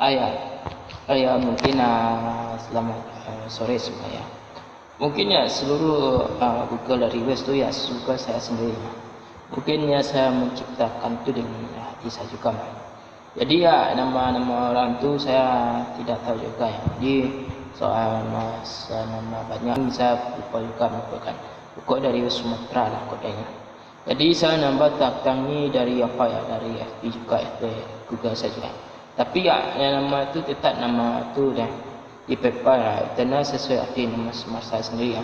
Ya, mungkin selamat sore semua ya. Mungkin ya seluruh Google dari West tu ya suka saya sendiri. Mungkin ya saya menciptakan tu dengan hati saya juga. Jadi ya nama-nama orang tu saya tidak tahu juga ya. Jadi soal nama banyak saya lupa juga merupakan pokok dari Sumatera lah kodenya. Jadi saya nambah tentang ni dari apa ya, dari FB juga, FB Google saja. Tapi ya nama tu tetap nama tu dah di paper lah. Karena sesuai arti nama semar saya sendiri ya.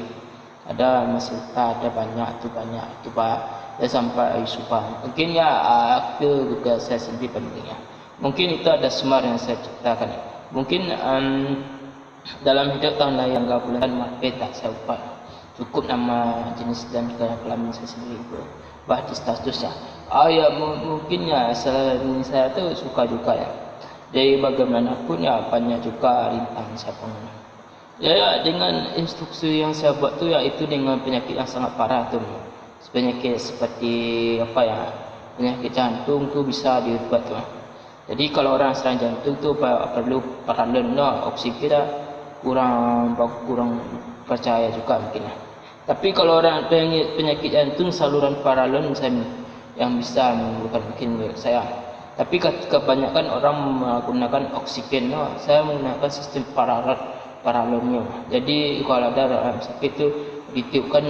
Ada masalah, ada banyak tu pak. Dia sampai Yusufa. Mungkin ya aku Google saya sendiri pentingnya. Mungkin itu ada semar yang saya ciptakan. Mungkin dalam hidup tahun lain yang bulan Maret tak saya upah. Cukup nama jenis dan kelamin saya sendiri itu. Bah di status ya. Ya mungkin ya selain saya tu suka juga ya. Jadi bagaimanapun ya banyak juga rintang saya pengguna. Ya dengan instruksi yang saya buat tu ya itu dengan penyakit yang sangat parah tu. Penyakit seperti apa ya, penyakit jantung tu bisa diubat tu. Jadi kalau orang serang jantung tu perlu paralon oksigen dah kurang percaya juga mungkin. Tapi kalau orang penyakit jantung saluran paralon yang bisa menimbulkan mungkin saya. Tapi kebanyakan orang menggunakan oksigen, saya menggunakan sistem paralonnya. Jadi kalau ada sakit itu ditiupkan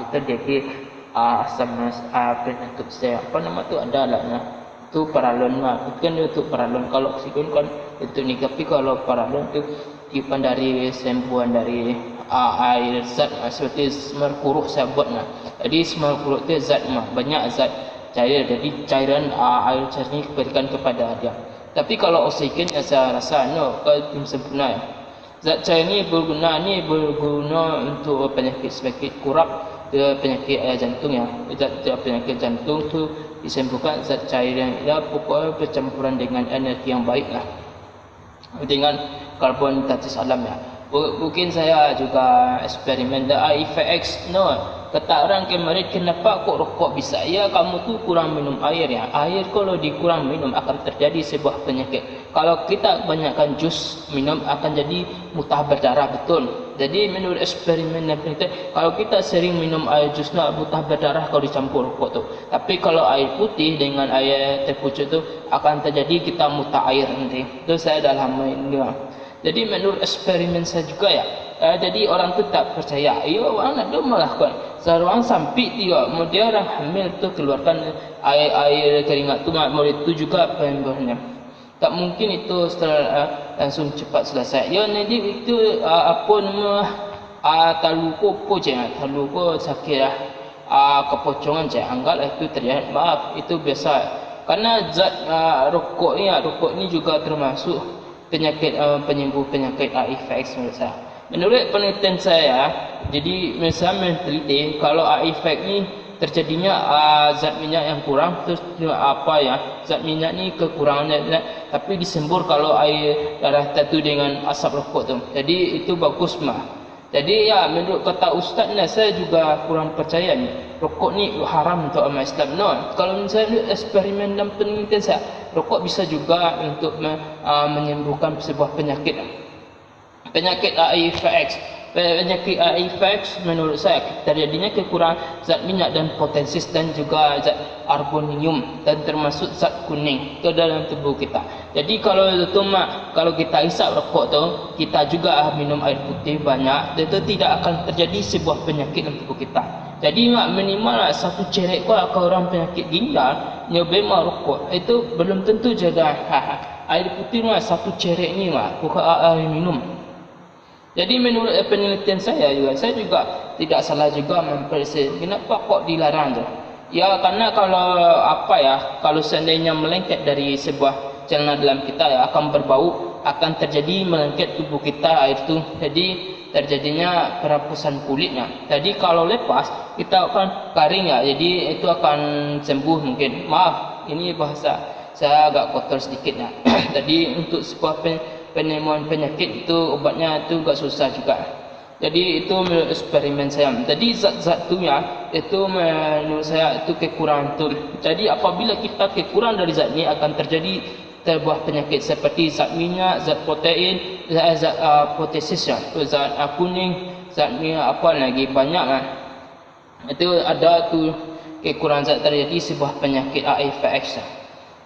kita jadi asam penyakit saya apa nama tu ada lah tu paralon bukan itu paralon. Kalau oksigen kan itu ni, tapi kalau paralon tu tiupan dari sembuhan dari air zat seperti semar kuruk saya buat Jadi semar kuruk tu zat banyak zat cair, jadi cairan air cair ni diberikan kepada dia. Tapi kalau oksigen yang saya rasa belum sempurna ya. Zat cair ni berguna untuk penyakit kurap, penyakit jantung ya. Zat penyakit jantung tu disembuhkan zat cair yang pokoknya bercampuran dengan energi yang baik lah, dengan karbon datar alam ya. Mungkin saya juga eksperimen IFX kata orang kemarin, kenapa kok rokok bisa? Ya kamu tu kurang minum air ya. Air kalau dikurang minum akan terjadi sebuah penyakit. Kalau kita banyakkan jus minum akan jadi muntah berdarah, betul. Jadi menurut eksperimen dan penelitian, kalau kita sering minum air jus muntah berdarah kalau dicampur rokok tu. Tapi kalau air putih dengan air teh pucuk tu akan terjadi kita muntah air nanti. Itu saya dah lama ini. Jadi menurut eksperimen saya juga ya. Jadi orang tu tak percaya. Orang nak melakukan. Seorang sampit dia, dia orang hamil tu keluarkan air keringat tu, murid tu juga pembuahnya. Tak mungkin itu setelah langsung cepat selesai. Ya nanti itu apa nama taluko je, taluko sakit kepocongan je. Anggaplah itu terjadi. Maaf, itu biasa. Karena zat rokok ni juga termasuk penyakit penyembuh penyakit IFX menurut saya. Menurut penelitian saya, jadi misalnya meneliti kalau IFX ni terjadinya zat minyak yang kurang, terus zat minyak ni kekurangannya, tapi disembur kalau air darah tu dengan asap rokok tu. Jadi itu bagus Jadi ya menurut kata ustaz ni saya juga kurang percaya ni. Rokok ni haram untuk umat Islam. Kalau misalnya eksperimen dan penelitian saya, rokok bisa juga untuk menyembuhkan sebuah penyakit. Penyakit IFX. Penyakit IFX menurut saya terjadinya kekurangan zat minyak dan potensis dan juga zat arbonium dan termasuk zat kuning ke dalam tubuh kita. Jadi kalau kita hisap rokok tu, kita juga minum air putih banyak, itu tidak akan terjadi sebuah penyakit dalam tubuh kita. Jadi minimal satu cerek kalau orang penyakit ginjal nyoba rokok itu belum tentu jaga air putih satu cerek ni bukan air minum. Jadi menurut penelitian saya juga tidak salah juga mempersen. Kenapa kok dilarang tu? Ya karena kalau seandainya melengket dari sebuah celana dalam kita akan berbau, akan terjadi melengket tubuh kita air tu. Jadi terjadinya perapusan kulitnya. Jadi kalau lepas kita akan karing jadi itu akan sembuh mungkin. Maaf, ini bahasa saya agak kotor sedikit Jadi untuk sebuah penemuan penyakit itu obatnya itu agak susah juga. Jadi itu menurut eksperimen saya. Jadi zat-zat tu itu menurut saya itu kekurangan tu. Jadi apabila kita kekurangan dari zat ini akan terjadi sebuah penyakit seperti zat minyak, zat protein, zat potassium, zat kuning, zat minyak, apa lagi banyak kan. Itu ada tu kekurangan zat terjadi sebuah penyakit AIVX.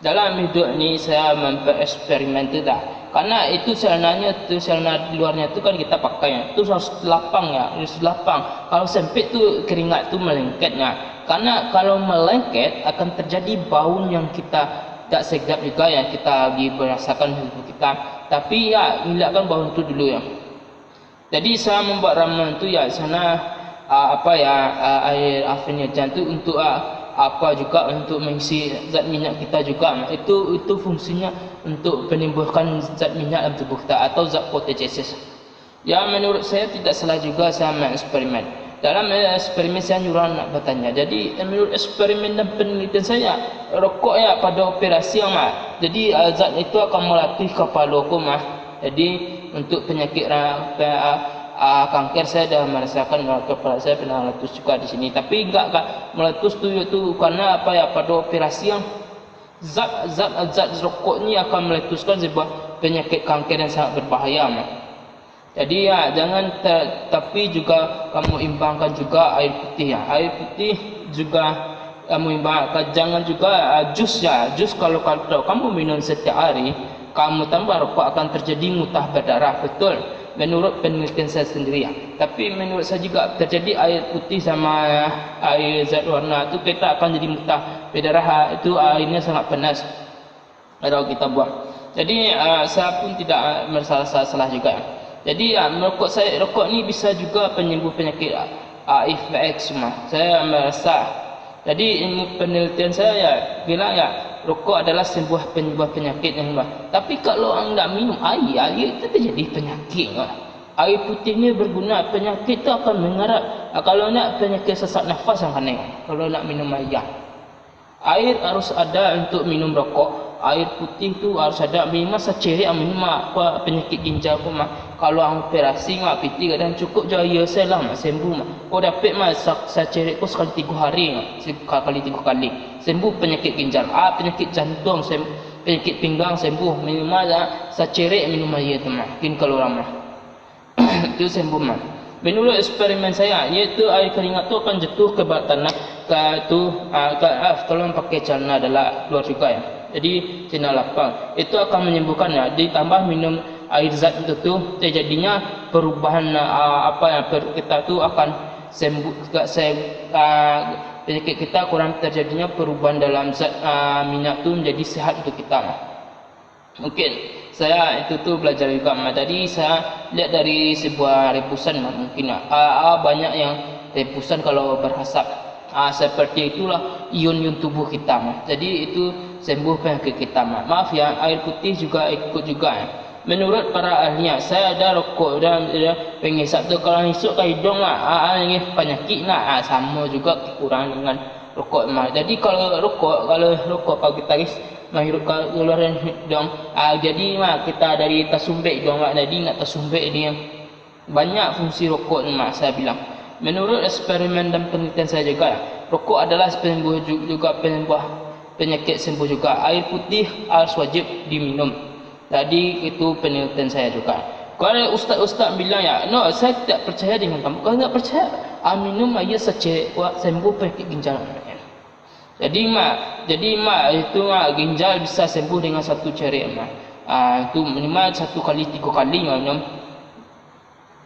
Dalam hidup ni saya mempereksperimen tu dah. Karena itu sebenarnya tu selana luarnya tu kan kita pakai tu harus lapang ya, harus lapang. Kalau sempit tu keringat tu melengketnya. Karena kalau melengket akan terjadi bau yang kita tak sedap juga yang kita dirasakan tubuh kita. Tapi ya hilangkan bau itu dulu ya. Jadi saya membuat ramuan tu ya sana air afinijan tu untuk apa juga untuk mengisi zat minyak kita juga. Itu fungsinya untuk menimbulkan zat minyak dalam tubuh kita atau zat potassium. Ya menurut saya tidak salah juga saya mengeksperimen. Dalam eksperimen saya nyuruh nak bertanya. Jadi menurut eksperimen dan penelitian saya, rokok ya pada operasi jadi zat itu akan melatih kepala aku Jadi untuk penyakit kanker saya dah merasakan kepala saya pernah meletus juga di sini. Tapi enggak meletus tu karena pada operasi yang zat rokok ni akan meletuskan sebuah penyakit kanker yang sangat berbahaya. Jadi ya jangan tapi juga kamu imbangkan juga air putih ya. Air putih juga kamu imbangkan. Jangan juga jus ya. Jus kalau kamu minum setiap hari, kamu tambah rokok akan terjadi muntah berdarah. Betul. Menurut penelitian saya sendiri ya. Tapi menurut saya juga terjadi air putih sama air zat warna itu kita akan jadi muntah berdarah. Itu airnya sangat panas kalau kita buang. Jadi saya pun tidak merasa salah juga. Jadi rokok ni bisa juga penyembuh penyakit AIVX semua. Saya merasa. Jadi ilmu penelitian saya ya bilang ya rokok adalah sebuah penyebab penyakit yang luar. Tapi kalau anda minum air itu terjadi penyakit. Air putih ni berguna, penyakit itu akan mengarap. Kalau nak penyakit sesak nafas yang kena. Kalau nak minum air. Air harus ada untuk minum rokok. Air putih tu harus ada. Minum seceri minum penyakit ginjal pun kalau operasi piti kadang cukup je air saya lah sembuh kau dapat seceri kau sekali 3 hari sekali 3 kali sembuh penyakit ginjal penyakit jantung penyakit pinggang sembuh minum seceri minum air tu mungkin kalau ramah itu sembuh menurut eksperimen saya iaitu air keringat tu akan jatuh ke bawah tanah kalau pakai celana adalah keluar juga ya. Jadi celana lapang itu akan menyembuhkan ya. Ditambah minum air zat itu terjadinya perubahan kita tu akan sembuh penyakit kita kurang terjadinya perubahan dalam zat minyak tu menjadi sehat untuk kita. Mungkin saya itu belajar juga. Jadi saya lihat dari sebuah rebusan mungkin banyak yang rebusan kalau berasap. Seperti itulah ion-ion tubuh kita. Jadi itu sembuh penyakit kita. Maaf ya, air putih juga ikut juga. Menurut para ahli, saya ada rokok dan pengisap tu kalau hisap ke hidung ini penyakit sama juga kekurangan dengan rokok. Jadi kalau rokok kalau kita menghirup keluaran hidung, jadi kita dari tersumbat hidung jadi nak tersumbat dia. Banyak fungsi rokok saya bilang. Menurut eksperimen dan penelitian saya juga, rokok adalah penyembuh juga penyakit sembuh juga. Air putih harus wajib diminum. Jadi itu penelitian saya juga. Kalau ustaz-ustaz bilang ya, no saya tidak percaya dengan kamu. Kalau tidak percaya, minum air seceri sembuh penyakit ginjal. Jadi itu ginjal bisa sembuh dengan satu ceri itu minimal 1 kali 3 kali minum.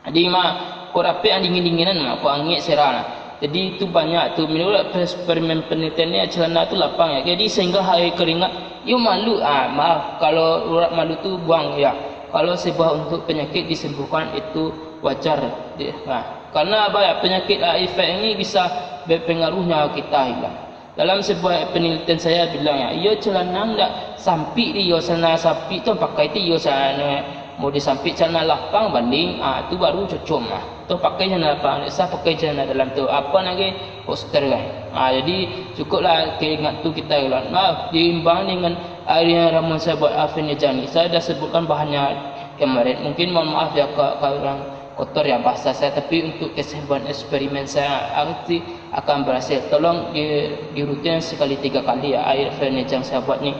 Jadi kau dapat yang dingin-dinginan kau angin serah. Jadi itu banyak tu menurut eksperimen penelitian ni celana tu lapang ya. Jadi sehingga air keringat you malu maaf kalau urat malu tu buang ya. Kalau sebuah untuk penyakit disembuhkan itu wajar dia. Karena penyakit HIV ini bisa berpengaruhnya kita hilang. Dalam sebuah penelitian saya bilang ya, ia celana enggak sampik dia celana sampik tu pakai dia celana mau disampik celana lapang banding itu baru cocok tu pakai celana lapang saya pakai celana dalam tu apa lagi poster kan jadi cukuplah keringat tu kita hilang diimbang dengan air yang ramuan saya buat afinijan ni saya dah sebutkan bahannya kemarin mungkin mohon maaf ya kalau orang kotor ya bahasa saya tapi untuk kesebuan eksperimen saya akan berhasil tolong dirutin sekali 3 kali ya air afinijan saya buat ni